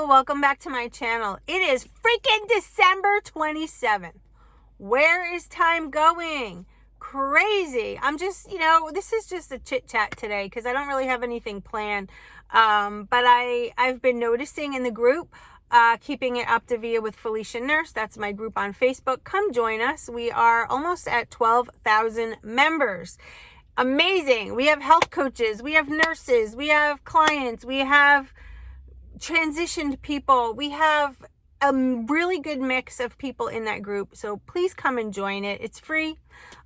Hello, welcome back to my channel. It is freaking December 27th. Where is time going? Crazy. I'm just, this is just a chit chat today because I don't really have anything planned. But I've been noticing in the group, keeping it Optavia with Felicia Nurse. That's my group on Facebook. Come join us. We are almost at 12,000 members. Amazing. We have health coaches. We have nurses. We have clients. We have transitioned people. We have a really good mix of people in that group. So please come and join it. It's free.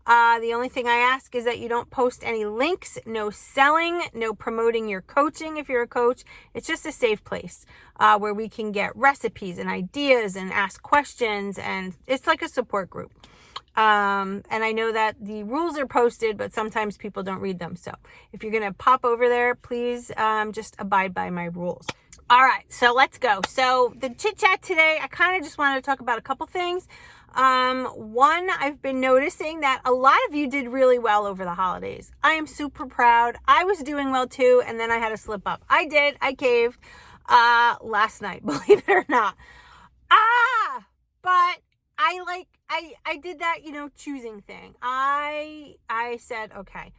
The only thing I ask is that you don't post any links, no selling, no promoting your coaching if you're a coach. It's just a safe place where we can get recipes and ideas and ask questions. And it's like a support group. And I know that the rules are posted, but sometimes people don't read them. So if you're going to pop over there, please just abide by my rules. All right, so let's go. So the chit chat today, I kind of just wanted to talk about a couple things. One, I've been noticing that a lot of you did really well over the holidays. I am super proud. I was doing well too, and then I had to slip up. I caved last night, believe it or not. But I did that, choosing thing. I said, okay,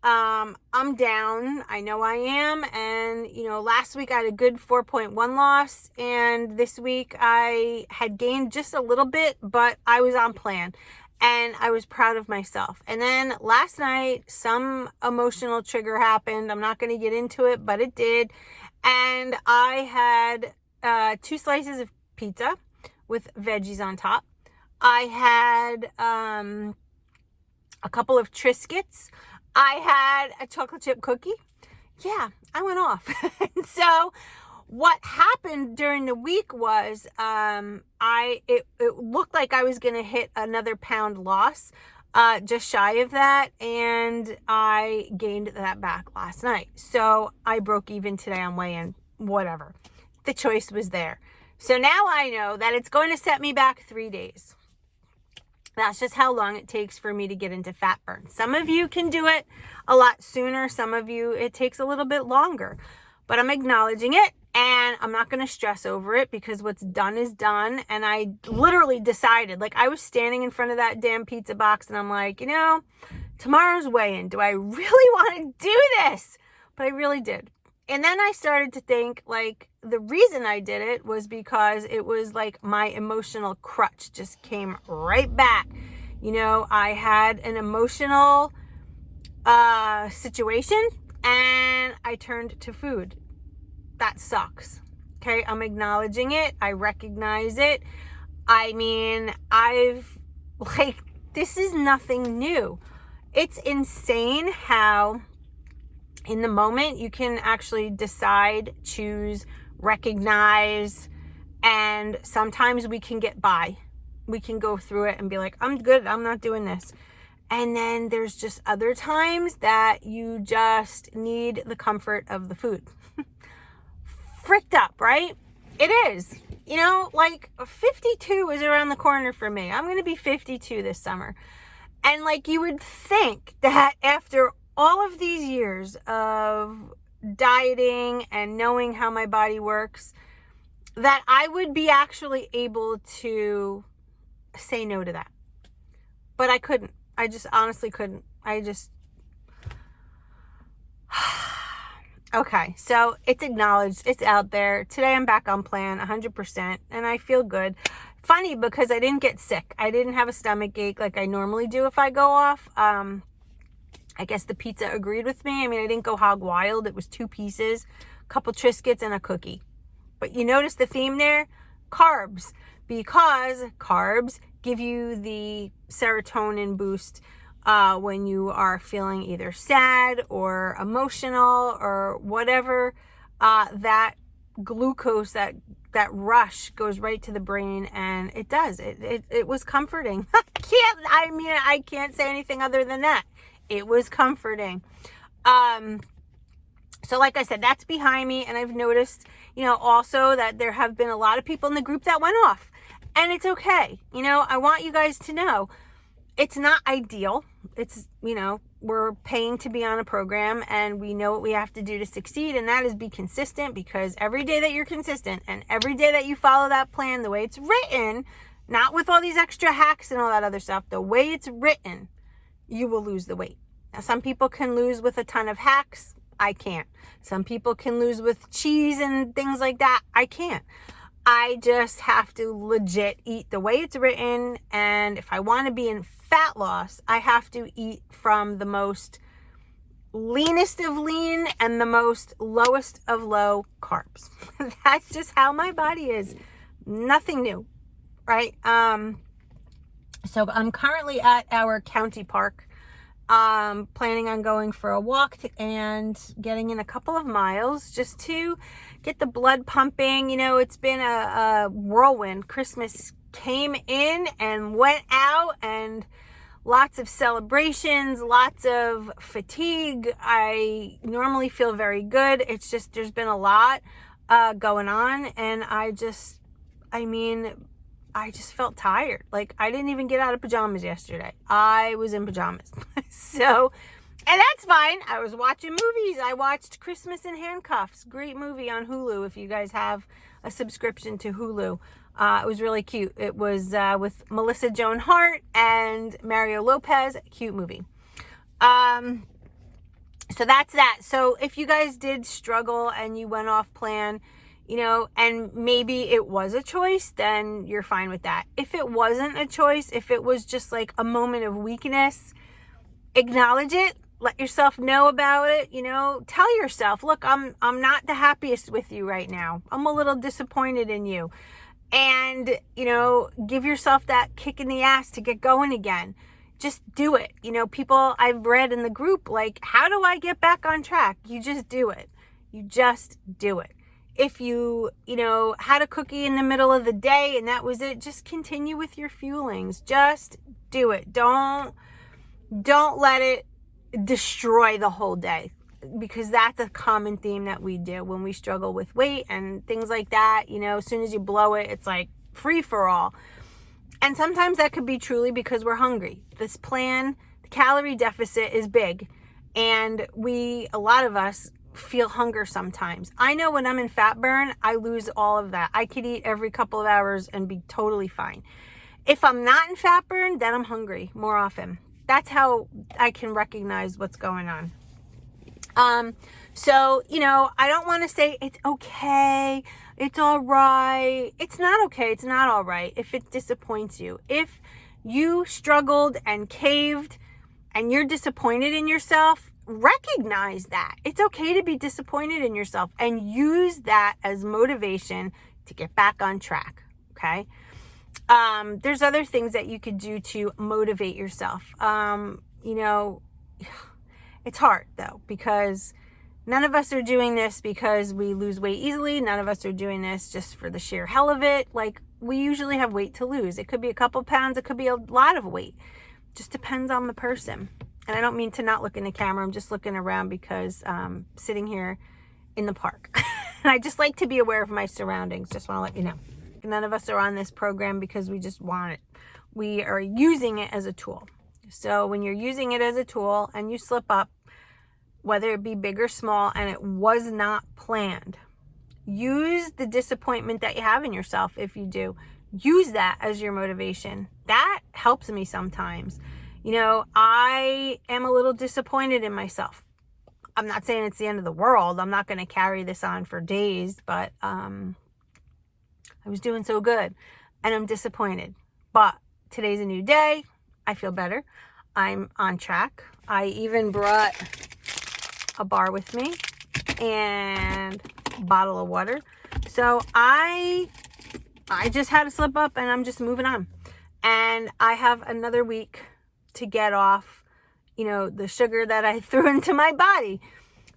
I'm down. I know I am. And, last week I had a good 4.1 loss. And this week I had gained just a little bit, but I was on plan and I was proud of myself. And then last night, some emotional trigger happened. I'm not going to get into it, but it did. And I had 2 slices of pizza with veggies on top. I had a couple of Triscuits. I had a chocolate chip cookie. Yeah, I went off. And so what happened during the week was it looked like I was going to hit another pound loss, just shy of that. And I gained that back last night. So I broke even today on weigh-in, whatever. The choice was there. So now I know that it's going to set me back 3 days. That's just how long it takes for me to get into fat burn. Some of you can do it a lot sooner. Some of you, it takes a little bit longer. But I'm acknowledging it, and I'm not going to stress over it because what's done is done. And I literally decided, I was standing in front of that damn pizza box, and I'm like, tomorrow's weigh-in. Do I really want to do this? But I really did. And then I started to think, the reason I did it was because it was my emotional crutch just came right back. I had an emotional situation and I turned to food. That sucks. Okay, I'm acknowledging it. I recognize it. I mean, this is nothing new. It's insane how in the moment you can actually decide, choose, recognize, and sometimes we can get by. We can go through it and be like, I'm good, I'm not doing this. And then there's just other times that you just need the comfort of the food. Fricked up, right? It is. 52 is around the corner for me. I'm going to be 52 this summer. And you would think that after all of these years of dieting and knowing how my body works, that I would be actually able to say no to that. But I couldn't. I just honestly couldn't. Okay, so it's acknowledged. It's out there. Today I'm back on plan 100% and I feel good. Funny because I didn't get sick. I didn't have a stomach ache like I normally do if I go off. I guess the pizza agreed with me. I mean, I didn't go hog wild. It was 2 pieces, a couple Triscuits, and a cookie. But you notice the theme there? Carbs. Because carbs give you the serotonin boost when you are feeling either sad or emotional or whatever. That glucose, that rush goes right to the brain, and it does. It was comforting. I can't say anything other than that. It was comforting. So like I said, that's behind me. And I've noticed, also that there have been a lot of people in the group that went off. And it's okay. I want you guys to know it's not ideal. It's, we're paying to be on a program, and we know what we have to do to succeed, and that is be consistent, because every day that you're consistent and every day that you follow that plan the way it's written, not with all these extra hacks and all that other stuff, the way it's written, you will lose the weight. Now, some people can lose with a ton of hacks. I can't. Some people can lose with cheese and things like that. I can't. I just have to legit eat the way it's written. And if I want to be in fat loss, I have to eat from the most leanest of lean and the most lowest of low carbs. That's just how my body is. Nothing new, right? So I'm currently at our county park, planning on going for a walk and getting in a couple of miles just to get the blood pumping. You know, it's been a whirlwind. Christmas came in and went out, and lots of celebrations, lots of fatigue. I normally feel very good. It's just, there's been a lot going on, and I just felt tired. Like, I didn't even get out of pajamas yesterday. I was in pajamas. So, and that's fine. I was watching movies. I watched Christmas in Handcuffs. Great movie on Hulu if you guys have a subscription to Hulu. It was really cute. It was with Melissa Joan Hart and Mario Lopez. Cute movie. So that's that. So if you guys did struggle and you went off plan, you know, and maybe it was a choice, then you're fine with that. If it wasn't a choice, if it was just like a moment of weakness, acknowledge it. Let yourself know about it. You know, tell yourself, look, I'm not the happiest with you right now. I'm a little disappointed in you. And, you know, give yourself that kick in the ass to get going again. Just do it. You know, people I've read in the group, like, how do I get back on track? You just do it. You just do it. If you know, had a cookie in the middle of the day and that was it, just continue with your fuelings. Just do it. Don't let it destroy the whole day, because that's a common theme that we do when we struggle with weight and things like that. You know, as soon as you blow it, it's like free for all. And sometimes that could be truly because we're hungry. This plan, the calorie deficit is big, and a lot of us feel hunger sometimes. I know when I'm in fat burn, I lose all of that. I could eat every couple of hours and be totally fine. If I'm not in fat burn, then I'm hungry more often. That's how I can recognize what's going on. So, you know, I don't want to say it's okay, it's all right. It's not okay. It's not all right if it disappoints you. If you struggled and caved and you're disappointed in yourself, recognize that. It's okay to be disappointed in yourself, and use that as motivation to get back on track. Okay. There's other things that you could do to motivate yourself. You know, it's hard though, because none of us are doing this because we lose weight easily. None of us are doing this just for the sheer hell of it. Like, we usually have weight to lose. It could be a couple pounds. It could be a lot of weight. Just depends on the person. And I don't mean to not look in the camera. I'm just looking around because sitting here in the park. And I just like to be aware of my surroundings. Just want to let you know. None of us are on this program because we just want it. We are using it as a tool. So when you're using it as a tool and you slip up, whether it be big or small, and it was not planned, use the disappointment that you have in yourself. If you do, use that as your motivation. That helps me sometimes. You know, I am a little disappointed in myself. I'm not saying it's the end of the world. I'm not going to carry this on for days, but I was doing so good and I'm disappointed. But today's a new day. I feel better. I'm on track. I even brought a bar with me and a bottle of water. So I just had to slip up, and I'm just moving on. And I have another week to get off, you know, the sugar that I threw into my body.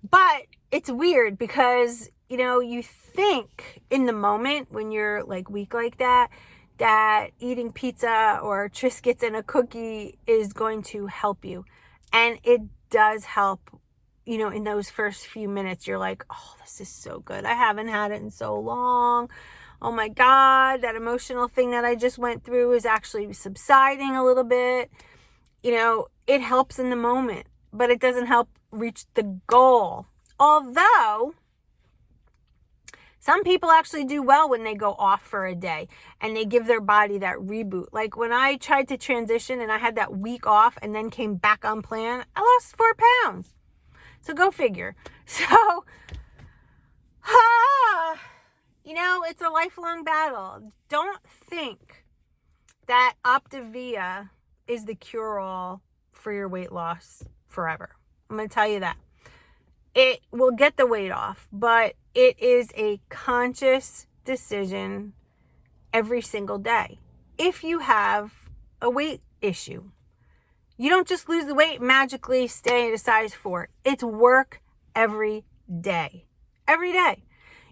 But it's weird because, you know, you think in the moment when you're like weak like that, that eating pizza or Triscuits and a cookie is going to help you. And it does help. You know, in those first few minutes, you're like, oh, this is so good. I haven't had it in so long. Oh my God, that emotional thing that I just went through is actually subsiding a little bit. You know, it helps in the moment. but it doesn't help reach the goal. Although some people actually do well when they go off for a day and they give their body that reboot. Like when I tried to transition and I had that week off and then came back on plan, I lost 4 pounds. So go figure. So, it's a lifelong battle. Don't think that Optavia is the cure-all for your weight loss forever. I'm going to tell you that. It will get the weight off, but it is a conscious decision every single day. If you have a weight issue, you don't just lose the weight, magically stay at a size 4. It's work every day. Every day.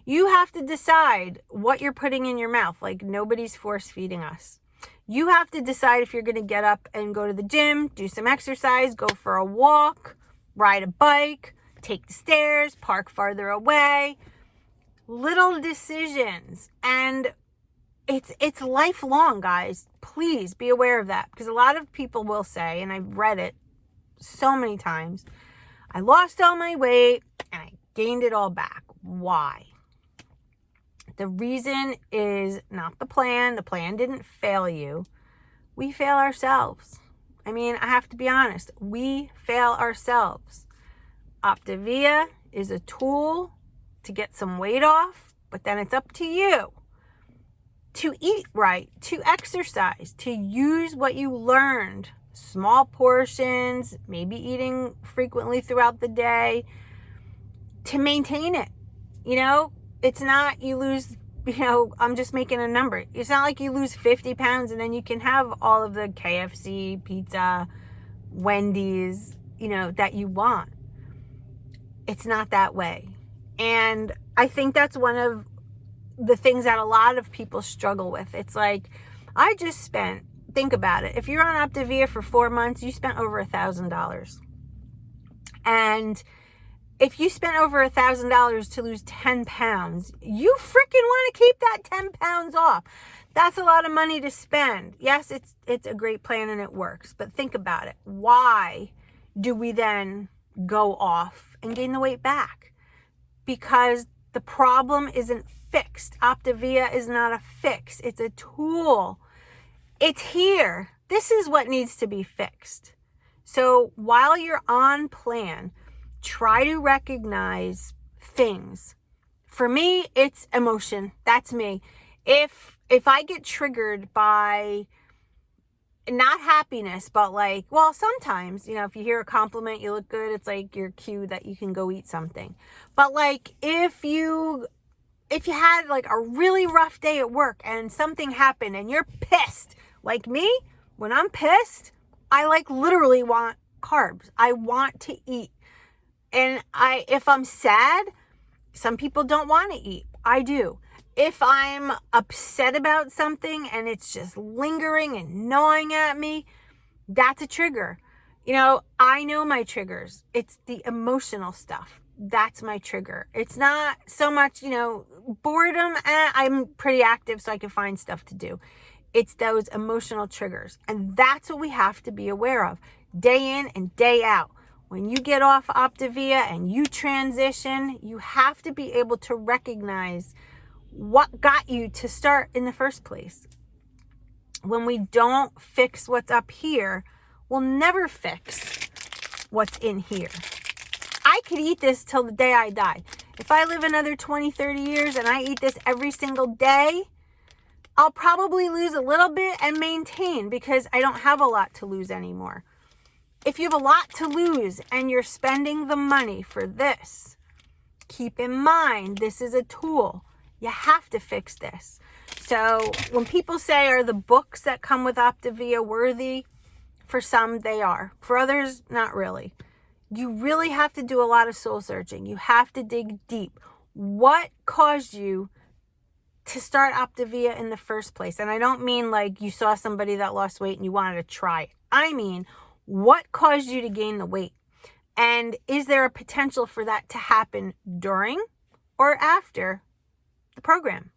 You have to decide what you're putting in your mouth. Like nobody's force feeding us. You have to decide if you're going to get up and go to the gym, do some exercise, go for a walk, ride a bike, take the stairs, park farther away. Little decisions. And it's lifelong, guys. Please be aware of that, because a lot of people will say, and I've read it so many times, I lost all my weight and I gained it all back. Why? The reason is not the plan. The plan didn't fail you. We fail ourselves. I mean, I have to be honest. We fail ourselves. Optavia is a tool to get some weight off, but then it's up to you to eat right, to exercise, to use what you learned. Small portions, maybe eating frequently throughout the day to maintain it. It's not you lose, I'm just making a number. It's not like you lose 50 pounds and then you can have all of the KFC, pizza, Wendy's, that you want. It's not that way. And I think that's one of the things that a lot of people struggle with. It's like, I just spent, think about it. If you're on Optavia for 4 months, you spent over $1,000. And if you spent over $1,000 to lose 10 pounds, you freaking want to keep that 10 pounds off. That's a lot of money to spend. Yes, it's a great plan and it works, but think about it. Why do we then go off and gain the weight back? Because the problem isn't fixed. Optavia is not a fix. It's a tool. It's here. This is what needs to be fixed. So while you're on plan, try to recognize things. For me, it's emotion. That's me. If I get triggered by not happiness, but sometimes, if you hear a compliment, you look good, it's like your cue that you can go eat something. But if you had a really rough day at work and something happened and you're pissed, like me, when I'm pissed, I literally want carbs. I want to eat. And if I'm sad, some people don't want to eat. I do. If I'm upset about something and it's just lingering and gnawing at me, that's a trigger. I know my triggers. It's the emotional stuff. That's my trigger. It's not so much, boredom. I'm pretty active, so I can find stuff to do. It's those emotional triggers. And that's what we have to be aware of day in and day out. When you get off Optavia and you transition, you have to be able to recognize what got you to start in the first place. When we don't fix what's up here, we'll never fix what's in here. I could eat this till the day I die. If I live another 20, 30 years and I eat this every single day, I'll probably lose a little bit and maintain because I don't have a lot to lose anymore. If you have a lot to lose and you're spending the money for this, keep in mind, this is a tool. You have to fix this. So when people say, are the books that come with Optavia worthy? For some, they are. For others, not really. You really have to do a lot of soul searching. You have to dig deep. What caused you to start Optavia in the first place? And I don't mean you saw somebody that lost weight and you wanted to try it. I mean, what caused you to gain the weight? And is there a potential for that to happen during or after the program?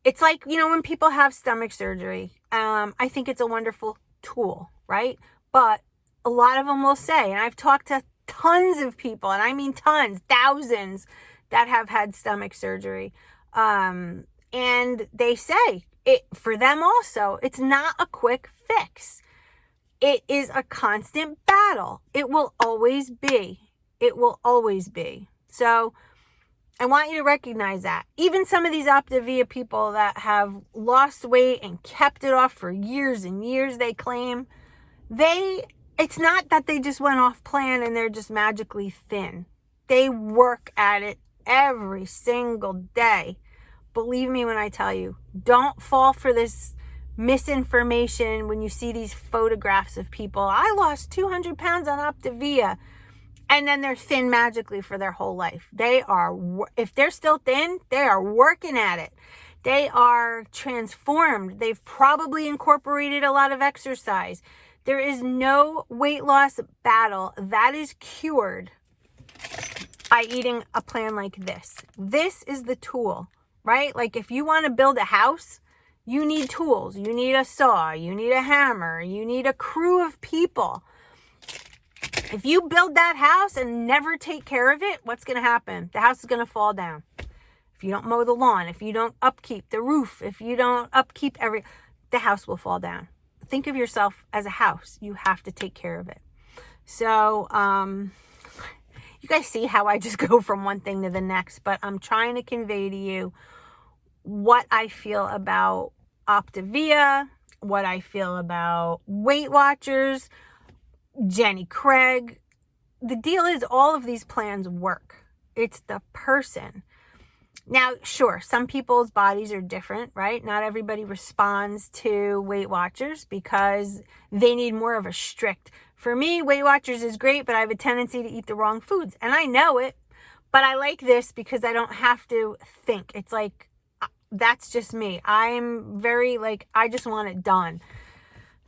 It's when people have stomach surgery, I think it's a wonderful tool, right? But a lot of them will say, and I've talked to tons of people, and I mean tons, thousands, that have had stomach surgery. And they say it for them also, it's not a quick fix. It is a constant battle. It will always be. It will always be. So I want you to recognize that. Even some of these Optavia people that have lost weight and kept it off for years and years, they claim, it's not that they just went off plan and they're just magically thin. They work at it every single day. Believe me when I tell you, don't fall for this misinformation when you see these photographs of people. I lost 200 pounds on Optavia, and then they're thin magically for their whole life. They are, if they're still thin, they are working at it. They are transformed. They've probably incorporated a lot of exercise. There is no weight loss battle that is cured by eating a plan like this. This is the tool, right? Like if you want to build a house, you need tools. You need a saw. You need a hammer. You need a crew of people. If you build that house and never take care of it, what's going to happen? The house is going to fall down. If you don't mow the lawn, if you don't upkeep the roof, if you don't upkeep the house will fall down. Think of yourself as a house. You have to take care of it. So, you guys see how I just go from one thing to the next, but I'm trying to convey to you what I feel about Optavia, what I feel about Weight Watchers, Jenny Craig. The deal is all of these plans work. It's the person. Now, sure, some people's bodies are different, right? Not everybody responds to Weight Watchers because they need more of a strict. For me, Weight Watchers is great, but I have a tendency to eat the wrong foods. And I know it, but I like this because I don't have to think. It's like, that's just me. I'm very I just want it done.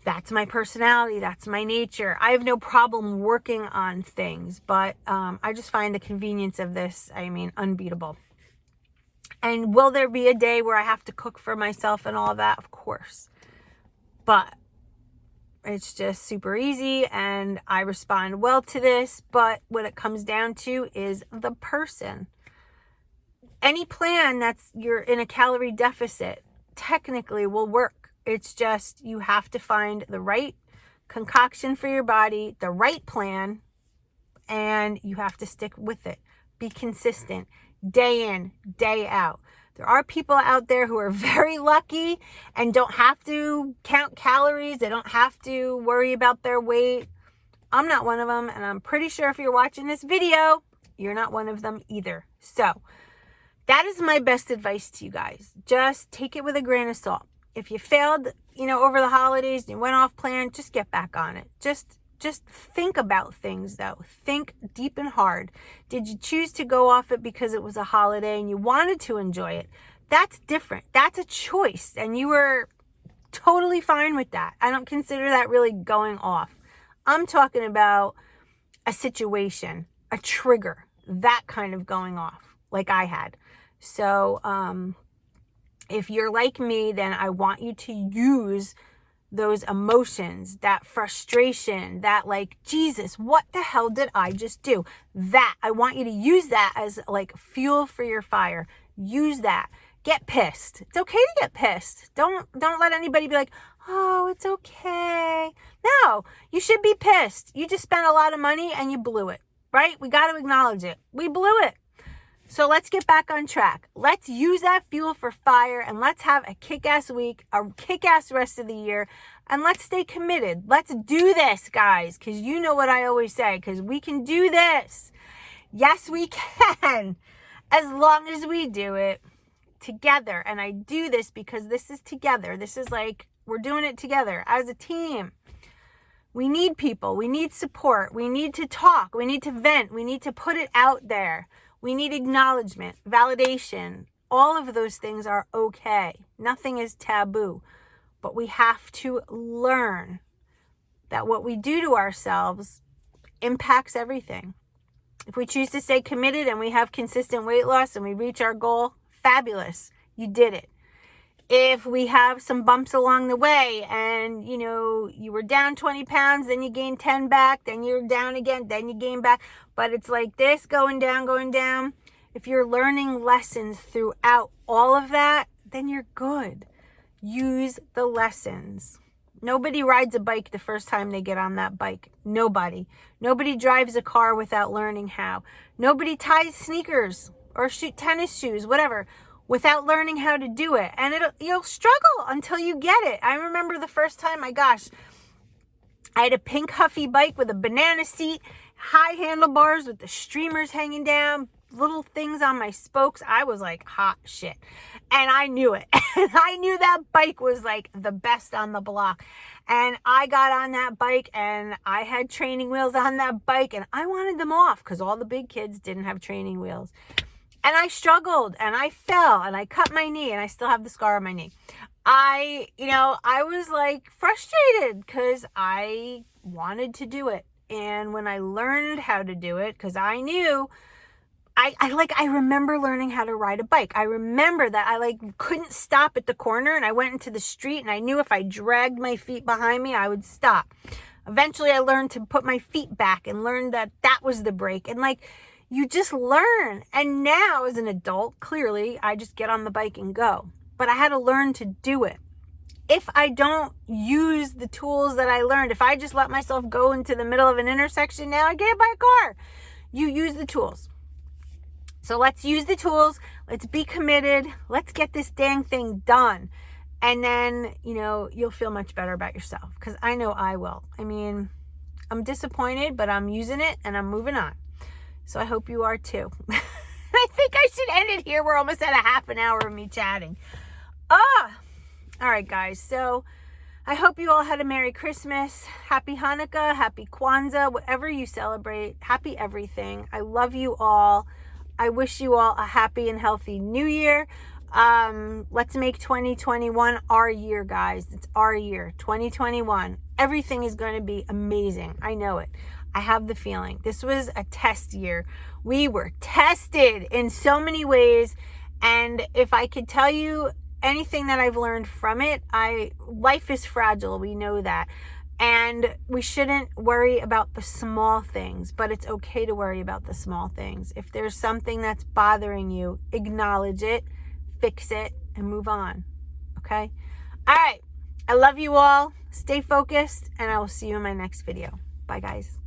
That's my personality. That's my nature. I have no problem working on things, but I just find the convenience of this, unbeatable. And will there be a day where I have to cook for myself and all that? Of course. But it's just super easy and I respond well to this. But what it comes down to is the person. Any plan you're in a calorie deficit technically will work. It's just you have to find the right concoction for your body, the right plan, and you have to stick with it. Be consistent. Day in, day out. There are people out there who are very lucky and don't have to count calories. They don't have to worry about their weight. I'm not one of them, and I'm pretty sure if you're watching this video, you're not one of them either. So that is my best advice to you guys. Just take it with a grain of salt. If you failed, over the holidays, and you went off plan, just get back on it. Just think about things, though. Think deep and hard. Did you choose to go off it because it was a holiday and you wanted to enjoy it? That's different. That's a choice, and you were totally fine with that. I don't consider that really going off. I'm talking about a situation, a trigger, that kind of going off, like I had. So, if you're like me, then I want you to use those emotions, that frustration, that Jesus, what the hell did I just do? That, I want you to use that as fuel for your fire. Use that. Get pissed. It's okay to get pissed. Don't let anybody be like, oh, it's okay. No, you should be pissed. You just spent a lot of money and you blew it, right? We got to acknowledge it. We blew it. So let's get back on track. Let's use that fuel for fire and let's have a kick-ass week, a kick-ass rest of the year, and let's stay committed. Let's do this, guys, because you know what I always say, because we can do this. Yes, we can, as long as we do it together. And I do this because this is together. This is we're doing it together as a team. We need people. We need support. We need to talk. We need to vent. We need to put it out there. We need acknowledgement, validation. All of those things are okay. Nothing is taboo. But we have to learn that what we do to ourselves impacts everything. If we choose to stay committed and we have consistent weight loss and we reach our goal, fabulous. You did it. if we have some bumps along the way and, you know, you were down 20 pounds, then you gain 10 back, then you're down again, then you gain back. But it's like this, going down, going down. If you're learning lessons throughout all of that, then you're good. Use the lessons. Nobody rides a bike the first time they get on that bike. Nobody. Nobody drives a car without learning how. Nobody ties sneakers or tennis shoes, whatever, without learning how to do it. And you'll struggle until you get it. I remember the first time, my gosh, I had a pink Huffy bike with a banana seat, high handlebars with the streamers hanging down, little things on my spokes. I was like hot shit. And I knew it. And I knew that bike was like the best on the block. And I got on that bike and I had training wheels on that bike and I wanted them off because all the big kids didn't have training wheels. And I struggled and I fell and I cut my knee and I still have the scar on my knee. I was like frustrated because I wanted to do it. And when I learned how to do it, because I knew, I remember learning how to ride a bike. I remember that I couldn't stop at the corner and I went into the street and I knew if I dragged my feet behind me, I would stop. Eventually I learned to put my feet back and learned that was the brake. And you just learn. And now as an adult, clearly I just get on the bike and go. But I had to learn to do it. If I don't use the tools that I learned, if I just let myself go into the middle of an intersection, now I get hit by a car. You use the tools. So let's use the tools. Let's be committed. Let's get this dang thing done. And then, you'll feel much better about yourself because I know I will. I mean, I'm disappointed, but I'm using it and I'm moving on. So I hope you are too. I think I should end it here. We're almost at a half an hour of me chatting. All right, guys. So I hope you all had a Merry Christmas, Happy Hanukkah, Happy Kwanzaa, whatever you celebrate. Happy everything. I love you all. I wish you all a happy and healthy new year. Let's make 2021 our year, guys. It's our year, 2021. Everything is going to be amazing. I know it. I have the feeling. This was a test year. We were tested in so many ways. And if I could tell you anything that I've learned from it, life is fragile. We know that. And we shouldn't worry about the small things, but it's okay to worry about the small things. If there's something that's bothering you, acknowledge it, fix it, and move on. Okay? All right. I love you all. Stay focused, and I will see you in my next video. Bye, guys.